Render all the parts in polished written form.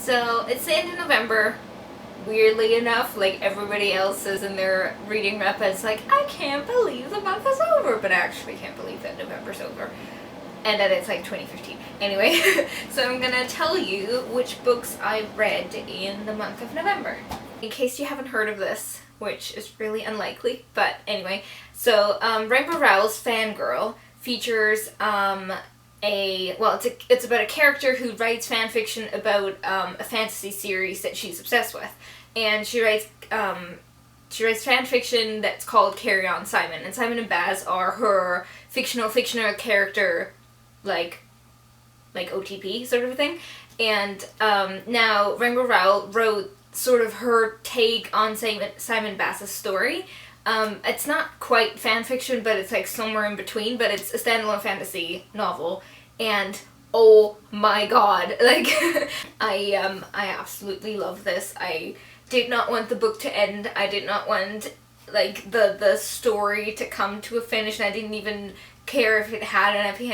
So it's the end of November. Weirdly enough, like everybody else is in their reading rep, it's like, I can't believe the month is over, but I actually can't believe that November's over. And that it's like 2015. Anyway, so I'm gonna tell you which books I read in the month of November. In case you haven't heard of this, which is really unlikely, but anyway. So, Rainbow Rowell's Fangirl features, it's about a character who writes fan fiction about a fantasy series that she's obsessed with, and she writes fan fiction that's called Carry On Simon, and Simon and Baz are her fictional character, like OTP sort of a thing, and now Rainbow Rowell wrote sort of her take on Simon Baz's story. It's not quite fan fiction, but it's like somewhere in between, but it's a standalone fantasy novel, and oh my god, like, I absolutely love this. I did not want the book to end. I did not want, like, the story to come to a finish, and I didn't even care if it had a happy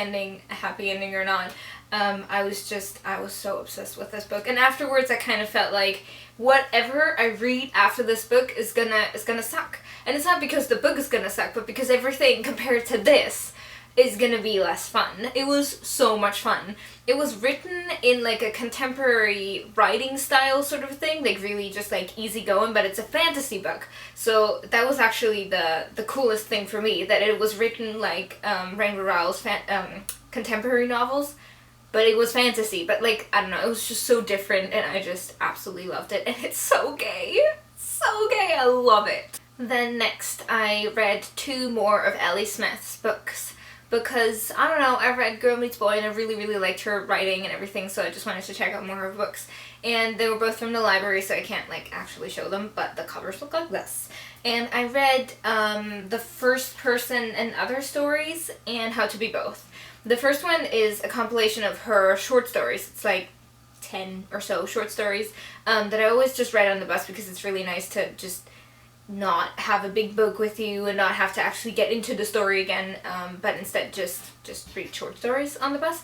ending or not. I was so obsessed with this book, and afterwards I kind of felt like whatever I read after this book is gonna suck. And it's not because the book is gonna suck, but because everything compared to this is gonna be less fun. It was so much fun. It was written in like a contemporary writing style sort of thing, like really just like easygoing, but it's a fantasy book. So that was actually the coolest thing for me, that it was written like Rainbow Rowell's contemporary novels, but it was fantasy. But like, I don't know, it was just so different, and I just absolutely loved it. And it's so gay. So gay, I love it. Then next I read 2 more of Ellie Smith's books, because, I don't know, I read Girl Meets Boy and I really, really liked her writing and everything, so I just wanted to check out more of her books. And they were both from the library, so I can't, like, actually show them, but the covers look like this. And I read The First Person and Other Stories and How to Be Both. The first one is a compilation of her short stories. It's like 10 or so short stories that I always just read on the bus, because it's really nice to just not have a big book with you and not have to actually get into the story again, but instead just read short stories on the bus.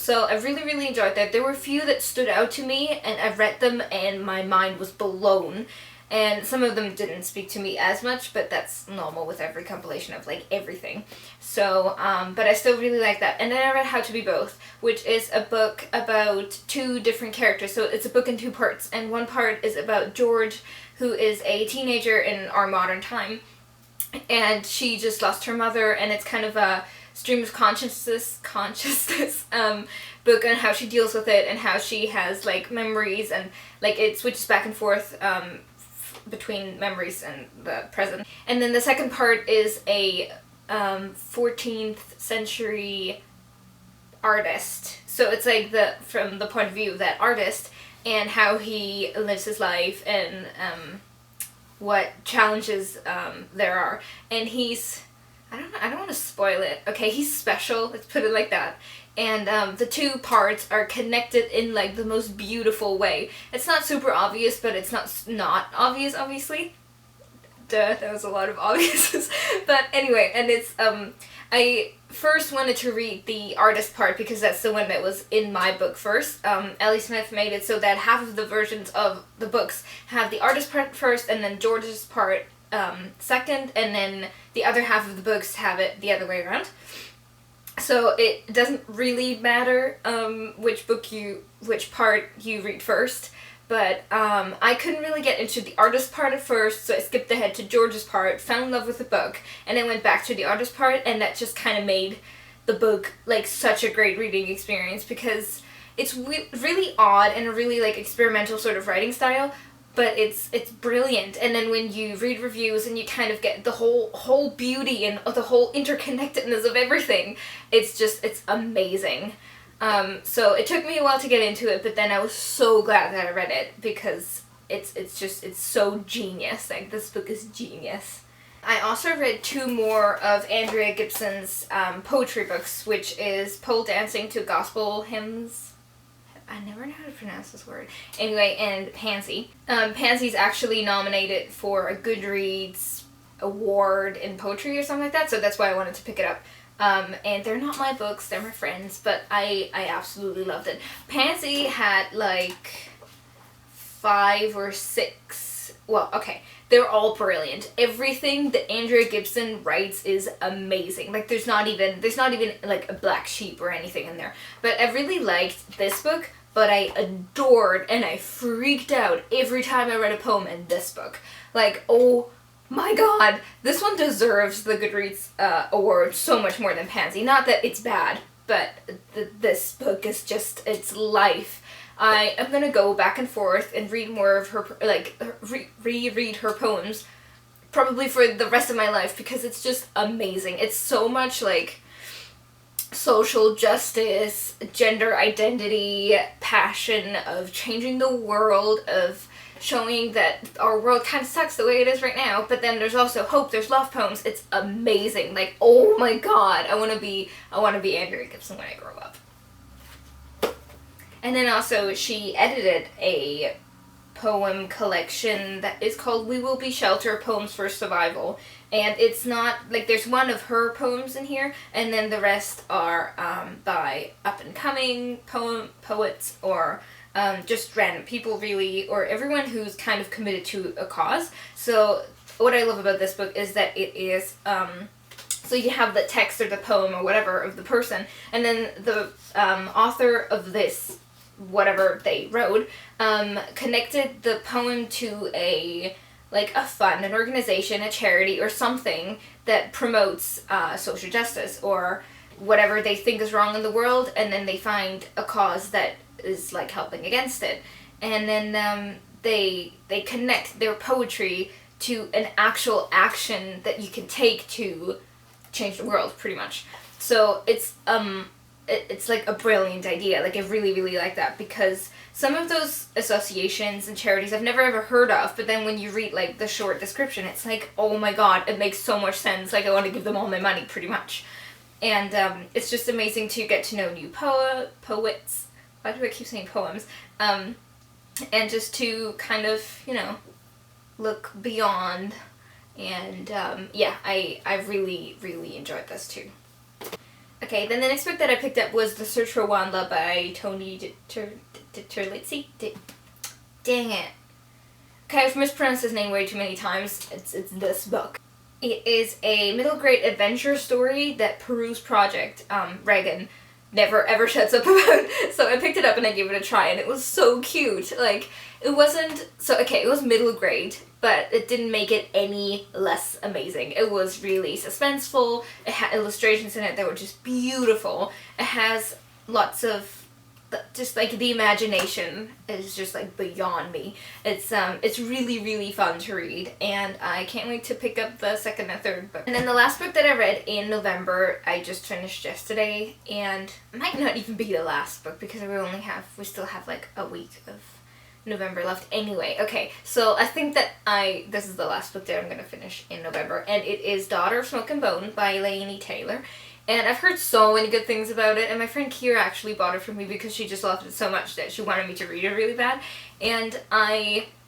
So I really, really enjoyed that. There were a few that stood out to me, and I read them and my mind was blown. And some of them didn't speak to me as much, but that's normal with every compilation of, like, everything. So, but I still really like that. And then I read How to Be Both, which is a book about 2 different characters. So it's a book in 2 parts, and one part is about George, who is a teenager in our modern time, and she just lost her mother, and it's kind of a stream of consciousness book on how she deals with it, and how she has, like, memories, and, like, it switches back and forth between memories and the present. And then the second part is a 14th century artist. So it's like from the point of view of that artist, and how he lives his life, and what challenges there are. And he's, I don't want to spoil it. Okay, he's special, let's put it like that. And the 2 parts are connected in, like, the most beautiful way. It's not super obvious, but it's not obvious, obviously. Duh, that was a lot of obviouses. But anyway, and it's, I first wanted to read the artist part, because that's the one that was in my book first. Ellie Smith made it so that half of the versions of the books have the artist part first, and then George's part second, and then the other half of the books have it the other way around. So it doesn't really matter which part you read first, but I couldn't really get into the artist part at first, so I skipped ahead to George's part, fell in love with the book, and then went back to the artist part, and that just kind of made the book, like, such a great reading experience, because it's really odd and a really, like, experimental sort of writing style, but it's brilliant. And then when you read reviews and you kind of get the whole beauty and the whole interconnectedness of everything, it's amazing. So it took me a while to get into it, but then I was so glad that I read it, because it's so genius. Like, this book is genius. I also read 2 more of Andrea Gibson's poetry books, which is Pole Dancing to Gospel Hymns. I never know how to pronounce this word. Anyway, and Pansy. Pansy's actually nominated for a Goodreads award in poetry or something like that, so that's why I wanted to pick it up. And they're not my books, they're my friends, but I absolutely loved it. Pansy had, like, 5 or 6. Well, okay, they're all brilliant. Everything that Andrea Gibson writes is amazing. Like, there's not even like a black sheep or anything in there. But I really liked this book, but I adored and I freaked out every time I read a poem in this book. Like, oh my god, this one deserves the Goodreads award so much more than Pansy. Not that it's bad, but this book is just, it's life. I am gonna go back and forth and read more of her, like, reread her poems, probably for the rest of my life, because it's just amazing. It's so much, like, social justice, gender identity, passion of changing the world, of showing that our world kind of sucks the way it is right now, but then there's also hope, there's love poems. It's amazing. Like, oh my god, I want to be Andrea Gibson when I grow up. And then also she edited a poem collection that is called We Will Be Shelter, Poems for Survival. And it's not, like, there's one of her poems in here, and then the rest are by up-and-coming poets, or just random people, really, or everyone who's kind of committed to a cause. So what I love about this book is that it is, so you have the text or the poem or whatever of the person, and then the author of this, whatever they wrote, connected the poem to a fund, an organization, a charity, or something that promotes social justice or whatever they think is wrong in the world, and then they find a cause that is, like, helping against it. And then they connect their poetry to an actual action that you can take to change the world, pretty much. So it's like a brilliant idea. Like, I really, really like that, because some of those associations and charities I've never ever heard of, but then when you read, like, the short description, it's like, oh my god, it makes so much sense. Like, I want to give them all my money, pretty much. And it's just amazing to get to know new poets. Why do I keep saying poems? And just to kind of, you know, look beyond. And yeah, I really, really enjoyed this too. Okay, then the next book that I picked up was The Search for Wanda by Tony Terlizzi. Dang it. Okay, I've mispronounced his name way too many times. It's this book. It is a middle grade adventure story that Peru's Project, Reagan, never ever shuts up about. So I picked it up and I gave it a try, and it was so cute. Like, it wasn't, so okay, it was middle grade, but it didn't make it any less amazing. It was really suspenseful. It had illustrations in it that were just beautiful. It has lots of, just, like, the imagination is just, like, beyond me. It's really, really fun to read, and I can't wait to pick up the second and third book. And then the last book that I read in November, I just finished yesterday, and it might not even be the last book, because we still have, like, a week of November left anyway. Okay, so I think that this is the last book that I'm going to finish in November, and it is Daughter of Smoke and Bone by Laini Taylor. And I've heard so many good things about it, and my friend Kira actually bought it for me because she just loved it so much that she wanted me to read it really bad. And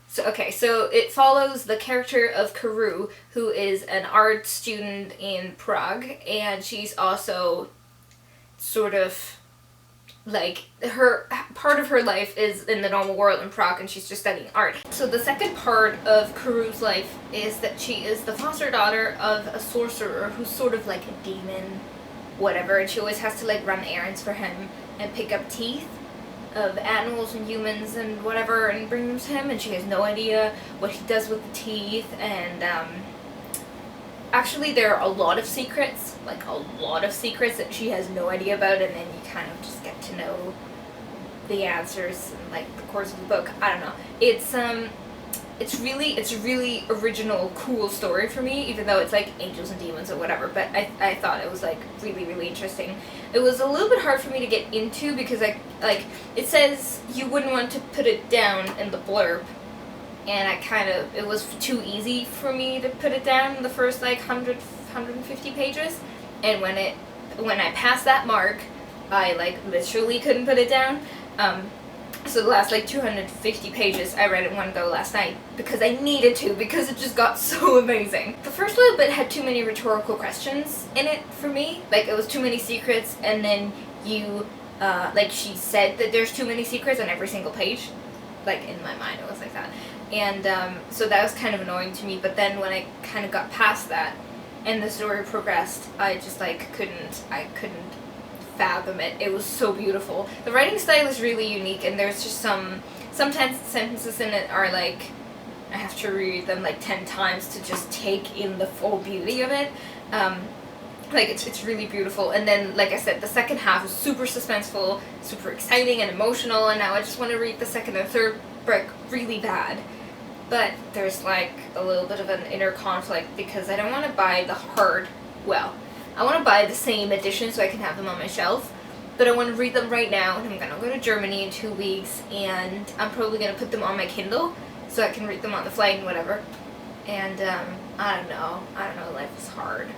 so it follows the character of Karu, who is an art student in Prague, and she's also sort of, like, part of her life is in the normal world in Prague, and she's just studying art. So the second part of Karu's life is that she is the foster daughter of a sorcerer who's sort of like a demon, whatever, and she always has to, like, run errands for him and pick up teeth of animals and humans and whatever and bring them to him, and she has no idea what he does with the teeth. And actually there are a lot of secrets that she has no idea about, and then you kind of just get to know the answers in, like, the course of the book. I don't know. It's really original, cool story for me, even though it's, like, angels and demons or whatever, but I thought it was, like, really, really interesting. It was a little bit hard for me to get into because, it says you wouldn't want to put it down in the blurb, and it was too easy for me to put it down in the first, like, 150 pages, and when I passed that mark, I, like, literally couldn't put it down. So the last, like, 250 pages I read in one go last night because I needed to, because it just got so amazing. The first little bit had too many rhetorical questions in it for me. Like, it was too many secrets, and then like, she said that there's too many secrets on every single page. like in my mind it was like that. And so that was kind of annoying to me, but then when I kind of got past that and the story progressed, I just like couldn't fathom it. It was so beautiful. The writing style is really unique, and there's just sometimes sentences in it are like I have to read them like 10 times to just take in the full beauty of it. Like it's really beautiful, and then like I said, the second half is super suspenseful, super exciting and emotional, and now I just want to read the second and third book really bad. But there's like a little bit of an inner conflict because I don't want to buy the I want to buy the same edition so I can have them on my shelf, but I want to read them right now, and I'm going to go to Germany in 2 weeks, and I'm probably going to put them on my Kindle so I can read them on the flight and whatever. And I don't know, life is hard.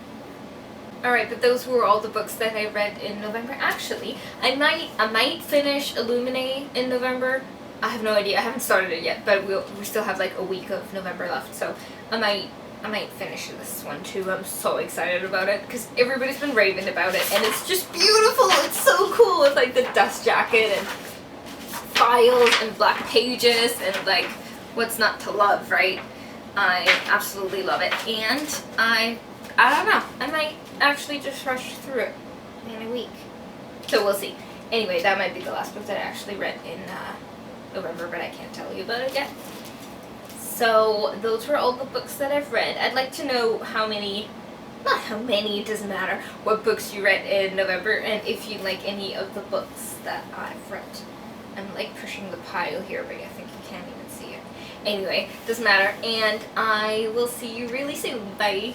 Alright, but those were all the books that I read in November. Actually, I might finish Illuminae in November. I have no idea. I haven't started it yet, but we still have like a week of November left, so I might finish this one too. I'm so excited about it because everybody's been raving about it, and it's just beautiful. It's so cool with like the dust jacket and files and black pages and like what's not to love, right? I absolutely love it, and I don't know. I might actually just rush through it in a week, so we'll see. Anyway, that might be the last book that I actually read in November, but I can't tell you about it yet. So those were all the books that I've read. I'd like to know not how many, it doesn't matter, what books you read in November, and if you like any of the books that I've read. I'm like pushing the pile here, but I think you can't even see it. Anyway, doesn't matter, and I will see you really soon. Bye!